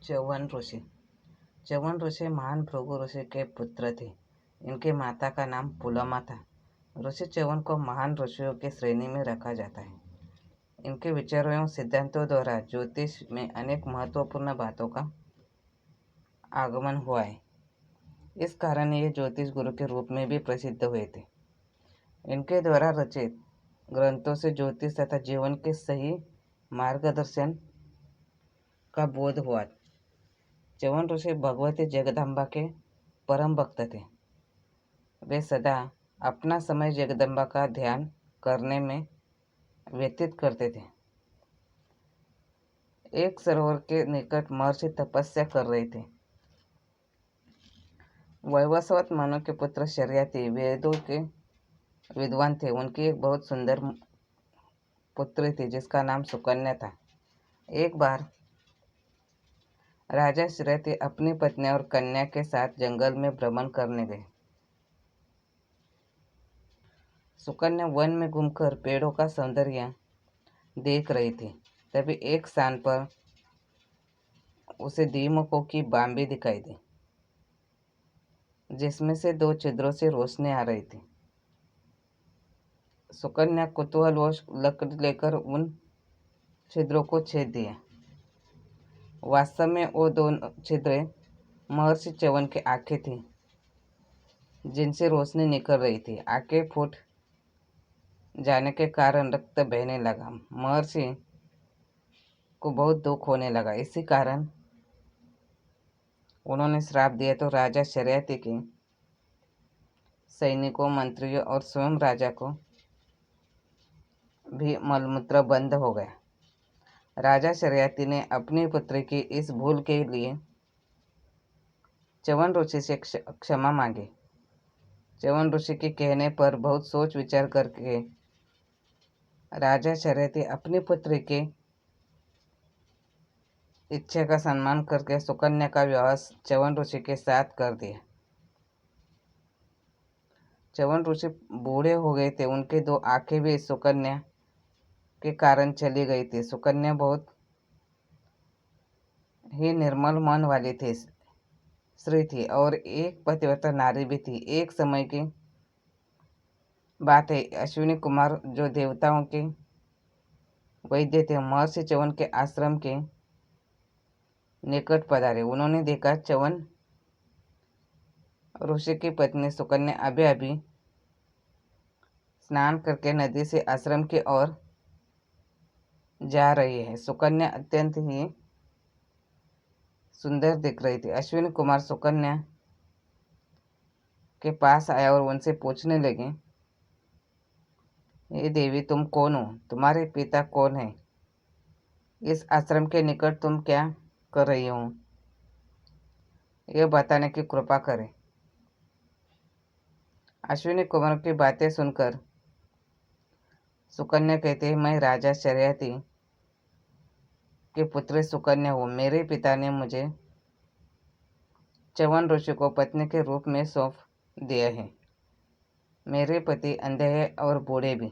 च्यवन ऋषि। च्यवन ऋषि महान भृगु ऋषि के पुत्र थे। इनके माता का नाम पुलमा था। ऋषि च्यवन को महान ऋषियों की श्रेणी में रखा जाता है। इनके विचारों एवं सिद्धांतों द्वारा ज्योतिष में अनेक महत्वपूर्ण बातों का आगमन हुआ है। इस कारण ये ज्योतिष गुरु के रूप में भी प्रसिद्ध हुए थे। इनके द्वारा रचित ग्रंथों से ज्योतिष तथा जीवन के सही मार्गदर्शन का बोध हुआ। च्यवन ऋषि भगवती जगदम्बा के परम भक्त थे। वे सदा अपना समय जगदम्बा का ध्यान करने में व्यतीत करते थे। एक सरोवर के निकट महर्षि तपस्या कर रहे थे। वैवस्वत मनु के पुत्र शर्याती वेदों के विद्वान थे। उनकी एक बहुत सुंदर पुत्री थी जिसका नाम सुकन्या था। एक बार राजा शर्याती अपनी पत्नी और कन्या के साथ जंगल में भ्रमण करने गए। सुकन्या वन में घूमकर पेड़ों का सौंदर्य देख रही थी। तभी एक स्थान पर उसे दीमकों की बांबी दिखाई दी जिसमें से 2 छिद्रों से रोशनी आ रही थी। सुकन्या कुतूहलवश लकड़ी लेकर उन छिद्रों को छेद दिया। वास्तव में वो 2 छिद्रें महर्षि च्यवन की आंखें थीं जिनसे रोशनी निकल रही थी। आंखें फूट जाने के कारण रक्त बहने लगा। महर्षि को बहुत दुख होने लगा। इसी कारण उन्होंने श्राप दिया तो राजा शर्याती के सैनिकों, मंत्रियों और स्वयं राजा को भी मलमूत्र बंद हो गया। राजा शर्याती ने अपनी पुत्री की इस भूल के लिए च्यवन ऋषि से क्षमा मांगी। च्यवन ऋषि के कहने पर बहुत सोच विचार करके राजा शर्याती अपनी पुत्री के इच्छा का सम्मान करके सुकन्या का विवाह च्यवन ऋषि के साथ कर दिया। च्यवन ऋषि बूढ़े हो गए थे। उनके 2 आंखें भी सुकन्या के कारण चली गई थी। सुकन्या बहुत ही निर्मल मन वाली थी, स्त्री थी और एक पतिव्रता नारी भी थी। एक समय की बात है, अश्विनी कुमार जो देवताओं के वैद्य थे, महर्षि च्यवन के आश्रम के निकट पधारे। उन्होंने देखा च्यवन ऋषि की पत्नी सुकन्या अभी अभी स्नान करके नदी से आश्रम की ओर जा रही है। सुकन्या अत्यंत ही सुंदर दिख रही थी। अश्विनी कुमार सुकन्या के पास आया और उनसे पूछने लगे, ये देवी, तुम कौन हो? तुम्हारे पिता कौन है? इस आश्रम के निकट तुम क्या कर रही हो? यह बताने की कृपा करें। अश्विनी कुमार की बातें सुनकर सुकन्या कहती है, मैं राजा शर्याती की पुत्री सुकन्या हूँ। मेरे पिता ने मुझे च्यवन ऋषि को पत्नी के रूप में सौंप दिया है। मेरे पति अंधे हैं और बूढ़े भी।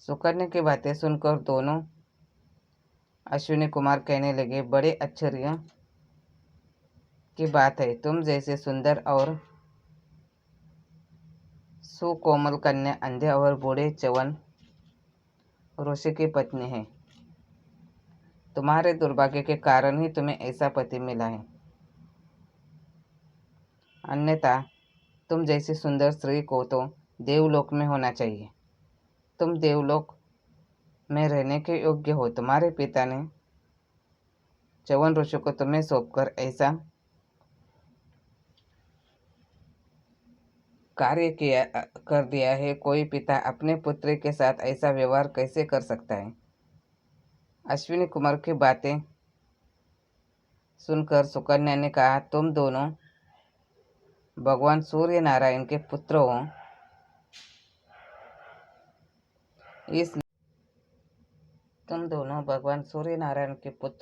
सुकन्या की बातें सुनकर दोनों अश्विनी कुमार कहने लगे, बड़े आश्चर्य की बात है। तुम जैसे सुंदर और सुकोमल कन्या अंधे और बूढ़े च्यवन ऋषि की पत्नी है। तुम्हारे दुर्भाग्य के कारण ही तुम्हें ऐसा पति मिला है, अन्यथा तुम जैसी सुंदर स्त्री को तो देवलोक में होना चाहिए। तुम देवलोक में रहने के योग्य हो। तुम्हारे पिता ने च्यवन ऋषि को तुम्हें सौंपकर ऐसा कार्य किया कर दिया है। कोई पिता अपने पुत्र के साथ ऐसा व्यवहार कैसे कर सकता है? अश्विनी कुमार की बातें सुनकर सुकन्या ने कहा, तुम दोनों भगवान सूर्य नारायण के पुत्र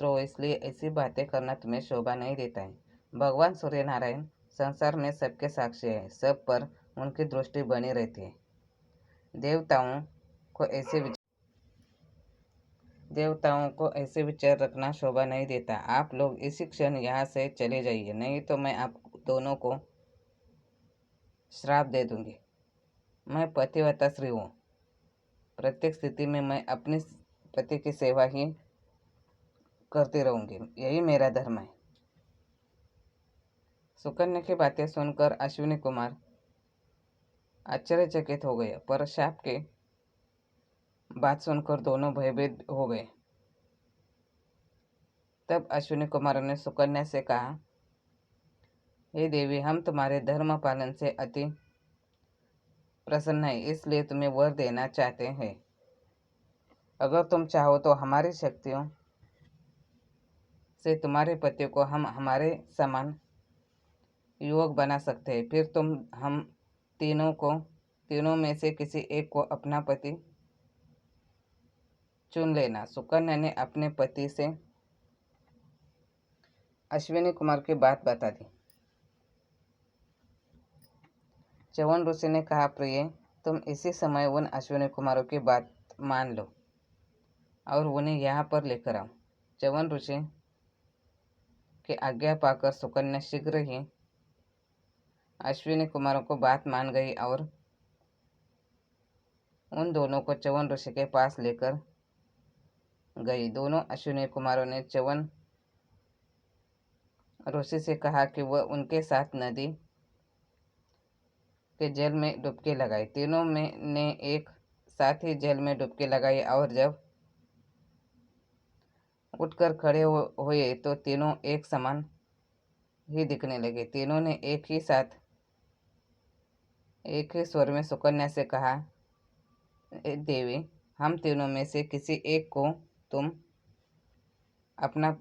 हो, इसलिए ऐसी बातें करना तुम्हें शोभा नहीं देता है। भगवान सूर्य नारायण संसार में सबके साक्षी है, सब पर उनकी दृष्टि बनी रहती है। देवताओं को ऐसे देवताओं को ऐसे विचार रखना शोभा नहीं देता। आप लोग इसी क्षण यहाँ से चले जाइए, नहीं तो मैं आप दोनों को श्राप दे दूंगी। मैं पतिव्रता स्त्री हूँ। प्रत्येक स्थिति में मैं अपने पति की सेवा ही करती रहूंगी, यही मेरा धर्म है। सुकन्या की बातें सुनकर अश्विनी कुमार आश्चर्यचकित हो गए, पर शाप के बात सुनकर दोनों भयभीत हो गए। तब अश्विनी कुमार ने सुकन्या से कहा, हे देवी, हम तुम्हारे धर्म पालन से अति प्रसन्न है, इसलिए तुम्हें वर देना चाहते हैं। अगर तुम चाहो तो हमारी शक्तियों से तुम्हारे पति को हम हमारे समान युवक बना सकते हैं। फिर तुम हम तीनों में से किसी एक को अपना पति चुन लेना। सुकन्या ने अपने पति से अश्विनी कुमार की बात बता दी। च्यवन ऋषि ने कहा, प्रिय, तुम इसी समय उन अश्विनी कुमारों की बात मान लो और उन्हें यहाँ पर लेकर आओ। च्यवन ऋषि की आज्ञा पाकर सुकन्या शीघ्र ही अश्विनी कुमारों को बात मान गई और उन दोनों को च्यवन ऋषि के पास लेकर गई। दोनों अश्विनी कुमारों ने च्यवन ऋषि से कहा कि वह उनके साथ नदी के जल में डुबकी लगाई। तीनों में ने एक साथ ही जल में डुबकी लगाई और जब उठकर खड़े हुए तो तीनों एक समान ही दिखने लगे। तीनों ने एक ही स्वर में सुकन्या से कहा, देवी, हम तीनों में से किसी एक को तुम अपना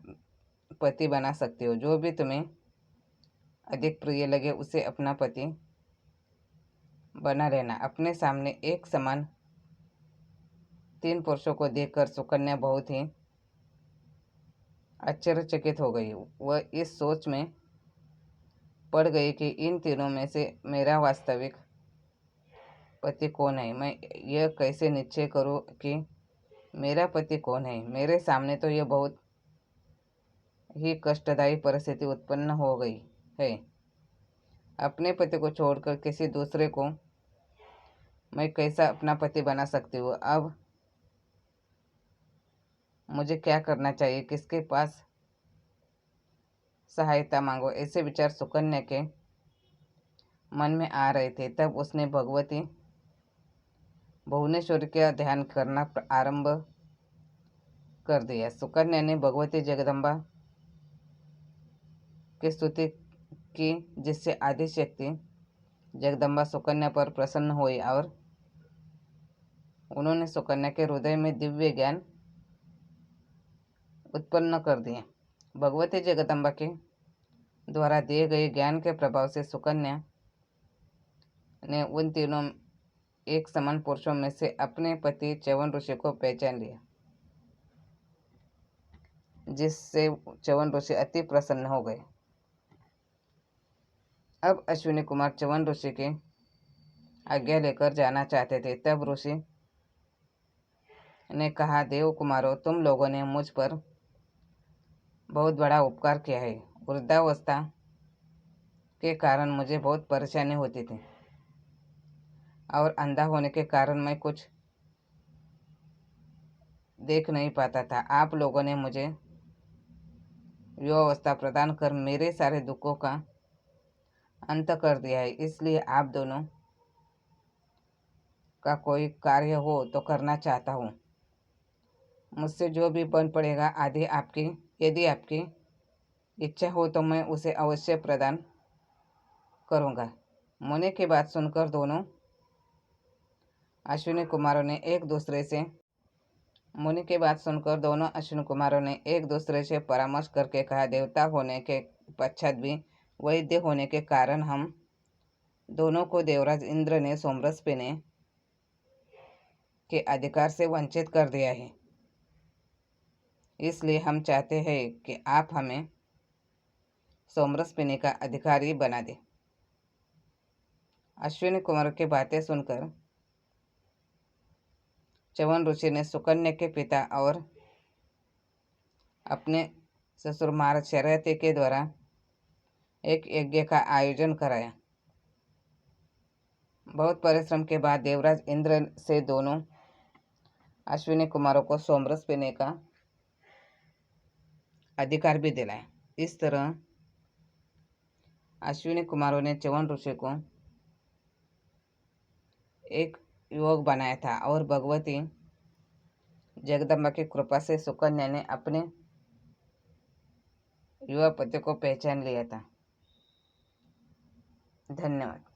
पति बना सकते हो। जो भी तुम्हें अधिक प्रिय लगे उसे अपना पति बना लेना। अपने सामने एक समान 3 पुरुषों को देखकर सुकन्या बहुत ही आश्चर्यचकित हो गई। वह इस सोच में पड़ गई कि इन तीनों में से मेरा वास्तविक पति कौन है। मैं यह कैसे निश्चय करूं कि मेरा पति कौन है। मेरे सामने तो यह बहुत ही कष्टदायी परिस्थिति उत्पन्न हो गई है। अपने पति को छोड़कर किसी दूसरे को मैं कैसा अपना पति बना सकती हूँ। अब मुझे क्या करना चाहिए, किसके पास सहायता मांगो, ऐसे विचार सुकन्या के मन में आ रहे थे। तब उसने भगवती भुवनेश्वरी का ध्यान करना आरंभ कर दिया। सुकन्या ने भगवती जगदम्बा की स्तुति की, जिससे आदिशक्ति जगदम्बा सुकन्या पर प्रसन्न हुई और उन्होंने सुकन्या के हृदय में दिव्य ज्ञान उत्पन्न कर दिए। भगवती जगदम्बा के द्वारा दिए गए ज्ञान के प्रभाव से सुकन्या ने उन तीनों एक समान पुरुषों में से अपने पति च्यवन ऋषि को पहचान लिया, जिससे च्यवन ऋषि अति प्रसन्न हो गए। अब अश्विनी कुमार च्यवन ऋषि की आज्ञा लेकर जाना चाहते थे। तब ऋषि ने कहा, देव कुमारों, तुम लोगों ने मुझ पर बहुत बड़ा उपकार किया है। वृद्धावस्था के कारण मुझे बहुत परेशानी होती थी और अंधा होने के कारण मैं कुछ देख नहीं पाता था। आप लोगों ने मुझे युवावस्था प्रदान कर मेरे सारे दुखों का अंत कर दिया है। इसलिए आप दोनों का कोई कार्य हो तो करना चाहता हूँ। मुझसे जो भी बन पड़ेगा यदि आपकी इच्छा हो तो मैं उसे अवश्य प्रदान करूँगा। मुनि की बात सुनकर दोनों अश्विनी कुमारों ने एक दूसरे से परामर्श करके कहा, देवता होने के पश्चात भी वैद्य होने के कारण हम दोनों को देवराज इंद्र ने सोमरस पीने के अधिकार से वंचित कर दिया है। इसलिए हम चाहते हैं कि आप हमें सोमरस पीने का अधिकारी बना दें। अश्विनी कुमार की बातें सुनकर च्यवन ऋषि ने सुकन्या के पिता और अपने ससुर महाराज शरयती के द्वारा एक यज्ञ का आयोजन कराया। बहुत परिश्रम के बाद देवराज इंद्र से दोनों अश्विनी कुमारों को सोमरस पीने का अधिकार भी दिलाया। इस तरह अश्विनी कुमारों ने च्यवन ऋषि को एक युवक बनाया था और भगवती जगदम्बा की कृपा से सुकन्या ने अपने युवा पति को पहचान लिया था। धन्यवाद।